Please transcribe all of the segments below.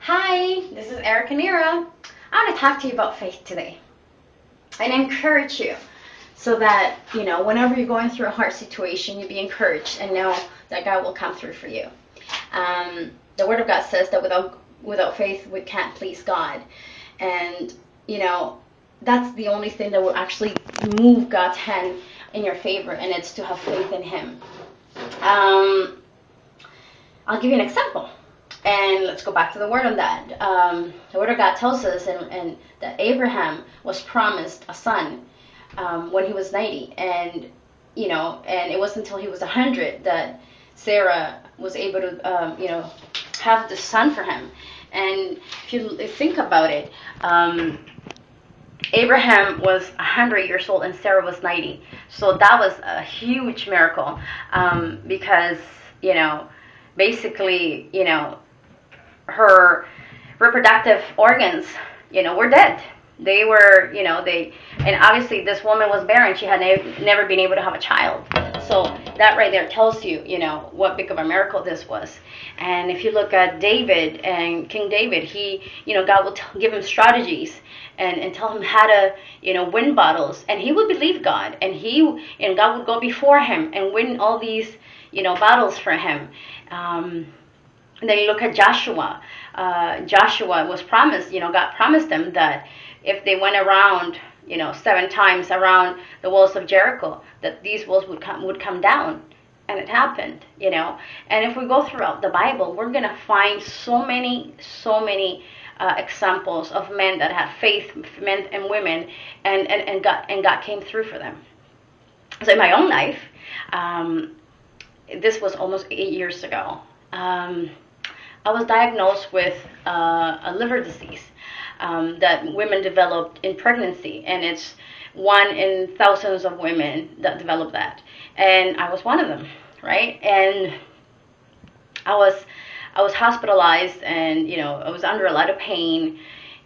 Hi, this is Erica Nera. I want to talk to you about faith today and encourage you so that, whenever you're going through a hard situation, you be encouraged and know that God will come through for you. The Word of God says that without faith, we can't please God. And, that's the only thing that will actually move God's hand in your favor, and it's to have faith in Him. I'll give you an example. And let's go back to the word on that. The word of God tells us and that Abraham was promised a son when he was 90. And it wasn't until he was 100 that Sarah was able to, have the son for him. And if you think about it, Abraham was 100 years old and Sarah was 90. So that was a huge miracle because, basically, her reproductive organs, were dead. They were, and obviously this woman was barren. She had never been able to have a child. So that right there tells you, what big of a miracle this was. And if you look at David and King David, he, God will give him strategies and tell him how to, win battles. And he would believe God, and God would go before him and win all these, battles for him. And then you look at Joshua. Joshua was promised, God promised them that if they went around, 7 times around the walls of Jericho, that these walls would come down. And it happened, And if we go throughout the Bible, we're going to find so many examples of men that had faith, men and women, and God came through for them. So in my own life, this was almost 8 years ago. I was diagnosed with a liver disease that women developed in pregnancy, and it's 1 in thousands of women that develop that, and I was one of them, right? And I was hospitalized, and I was under a lot of pain,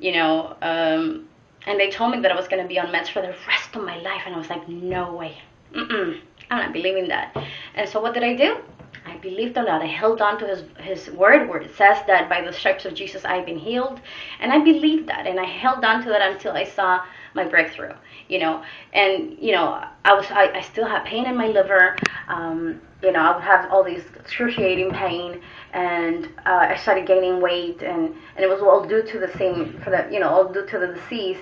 and they told me that I was going to be on meds for the rest of my life, and I was like, no way, I'm not believing that. And so what did I do? I believed on that. I held on to his word where it says that by the stripes of Jesus I have been healed. And I believed that. And I held on to that until I saw my breakthrough. And I still had pain in my liver. I would have all these excruciating pain, and I started gaining weight, and it was all due to all due to the disease.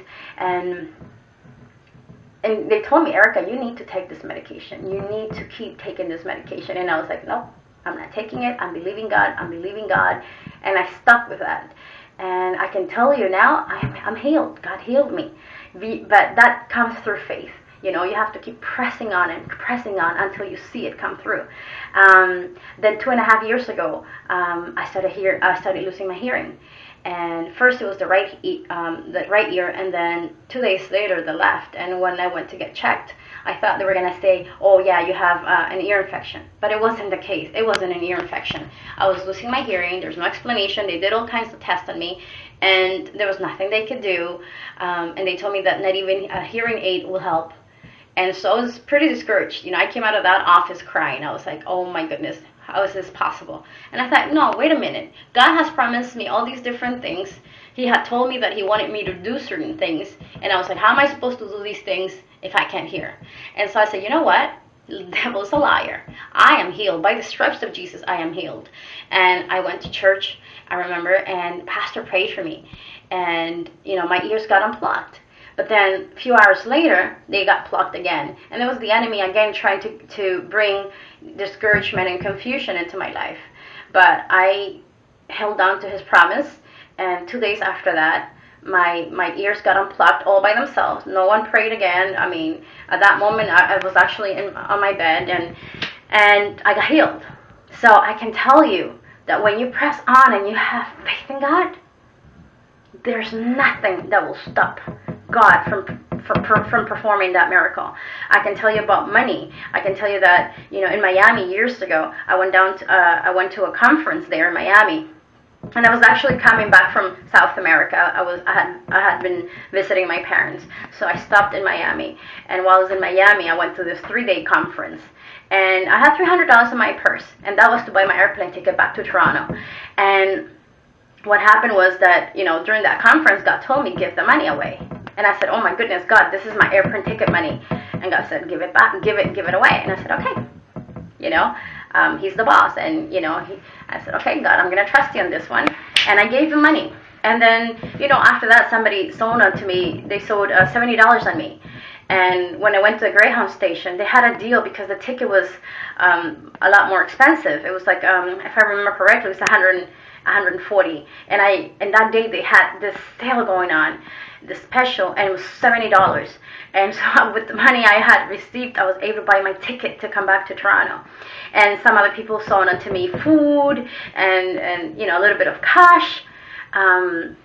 And they told me, Erica, you need to take this medication. You need to keep taking this medication. And I was like, no, I'm not taking it. I'm believing God. And I stuck with that. And I can tell you now, I'm healed. God healed me. But that comes through faith. You have to keep pressing on until you see it come through. Then 2.5 years ago, I started losing my hearing. And first it was the right ear, and then 2 days later the left. And when I went to get checked, I thought they were going to say, oh yeah, you have an ear infection. But it wasn't the case. It wasn't an ear infection. I was losing my hearing. There's no explanation. They did all kinds of tests on me, and there was nothing they could do. And they told me that not even a hearing aid will help. And so I was pretty discouraged. I came out of that office crying. I was like, oh my goodness, how is this possible? And I thought, no, wait a minute. God has promised me all these different things. He had told me that he wanted me to do certain things. And I was like, how am I supposed to do these things if I can't hear? And so I said, you know what? The devil's a liar. I am healed. By the stripes of Jesus, I am healed. And I went to church, I remember, and pastor prayed for me. And, my ears got unplugged. But then a few hours later, they got plugged again. And it was the enemy again trying to bring discouragement and confusion into my life. But I held on to his promise. And 2 days after that, my ears got unplugged all by themselves. No one prayed again. I mean, at that moment, I was actually on my bed, and I got healed. So I can tell you that when you press on and you have faith in God, there's nothing that will stop God from performing that miracle. I can tell you about money. I can tell you that, in Miami years ago, I went to a conference there in Miami. And I was actually coming back from South America. I had been visiting my parents. So I stopped in Miami. And while I was in Miami, I went to this 3-day conference. And I had $300 in my purse. And that was to buy my airplane ticket back to Toronto. And what happened was that, during that conference, God told me, give the money away. And I said, oh my goodness, God, this is my airplane ticket money. And God said, give it back, give it away. And I said, okay. He's the boss. And, I said, okay, God, I'm going to trust you on this one. And I gave him money. And then, after that, somebody sold onto me. They sold $70 on me. And when I went to the Greyhound station, they had a deal because the ticket was a lot more expensive. It was like, if I remember correctly, it was 140. And that day they had this sale going on, this special, and it was $70. And so with the money I had received, I was able to buy my ticket to come back to Toronto. And some other people sold onto me food and a little bit of cash. And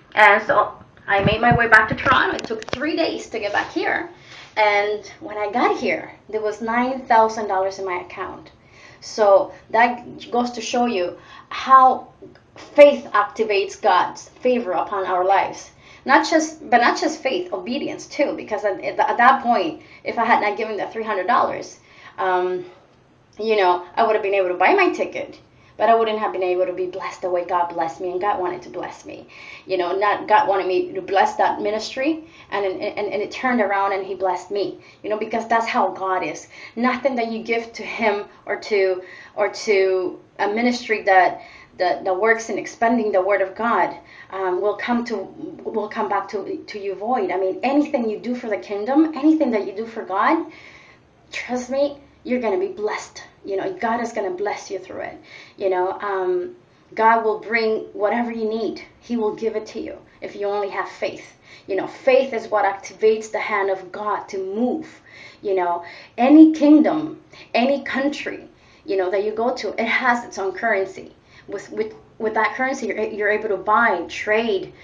so I made my way back to Toronto. It took 3 days to get back here. And when I got here, there was $9,000 in my account. So that goes to show you how faith activates God's favor upon our lives. Not just faith, obedience too. Because at that point, if I had not given that $300, I would have been able to buy my ticket. But I wouldn't have been able to be blessed the way God blessed me, and God wanted to bless me. God wanted me to bless that ministry, and it turned around and He blessed me. Because that's how God is. Nothing that you give to Him or to a ministry that works in expanding the Word of God will come back to you void. I mean, anything you do for the kingdom, anything that you do for God, trust me, you're going to be blessed. God is going to bless you through it. God will bring whatever you need. He will give it to you if you only have faith. Faith is what activates the hand of God to move. Any kingdom, any country, that you go to, it has its own currency. With that currency, you're able to buy, trade,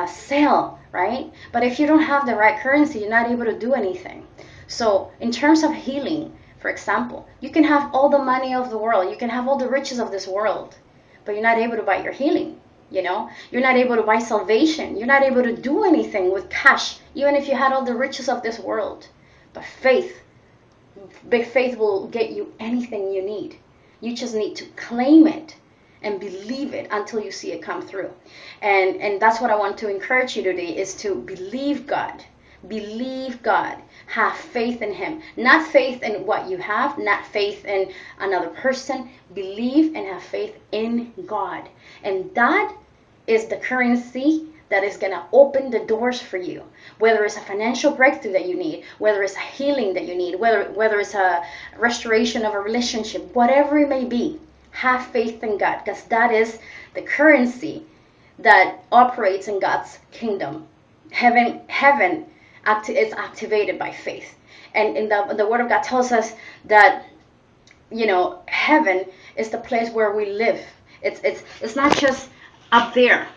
sell, right? But if you don't have the right currency, you're not able to do anything. So in terms of healing, for example, you can have all the money of the world, you can have all the riches of this world, but you're not able to buy your healing. You're not able to buy salvation. You're not able to do anything with cash, even if you had all the riches of this world. But big faith will get you anything you need. You just need to claim it and believe it until you see it come through. And that's what I want to encourage you today, is to believe God. Believe God. Have faith in Him. Not faith in what you have, not faith in another person. Believe and have faith in God. And that is the currency that is going to open the doors for you. Whether it's a financial breakthrough that you need, whether it's a healing that you need, whether it's a restoration of a relationship, whatever it may be, have faith in God, because that is the currency that operates in God's kingdom. Heaven is activated by faith. And in the Word of God tells us that, heaven is the place where we live. It's not just up there,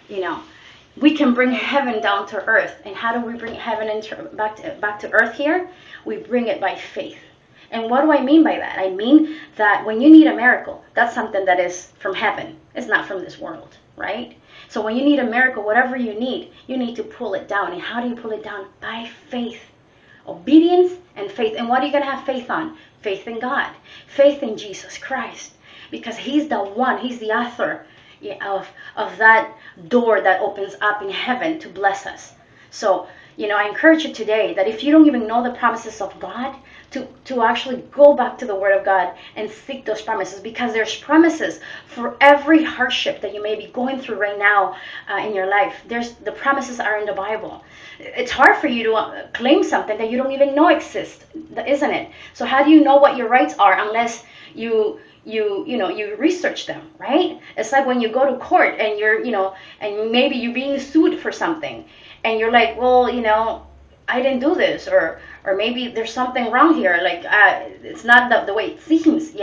We can bring heaven down to earth. And how do we bring heaven back to earth here? We bring it by faith. And what do I mean by that? I mean that when you need a miracle, that's something that is from heaven. It's not from this world, right? So when you need a miracle, whatever you need to pull it down. And how do you pull it down? By faith. Obedience and faith. And what are you going to have faith on? Faith in God. Faith in Jesus Christ. Because He's the one, He's the author of that door that opens up in heaven to bless us. So, I encourage you today that if you don't even know the promises of God, to actually go back to the Word of God and seek those promises, because there's promises for every hardship that you may be going through right now in your life. The promises are in the Bible. It's hard for you to claim something that you don't even know exists, isn't it? So how do you know what your rights are unless you research them, right? It's like when you go to court and and maybe you're being sued for something, and you're like, well, I didn't do this, or maybe there's something wrong here, like it's not the way it seems,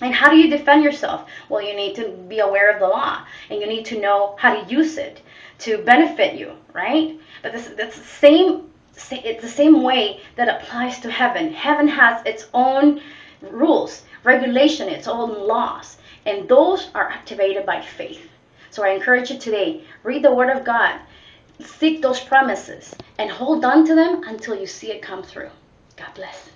And how do you defend yourself? Well, you need to be aware of the law, and you need to know how to use it to benefit you, right? But that's the same. It's the same way that applies to heaven. Heaven has its own rules, regulation, its own laws, and those are activated by faith. So I encourage you today, read the Word of God, seek those promises, and hold on to them until you see it come through. God bless.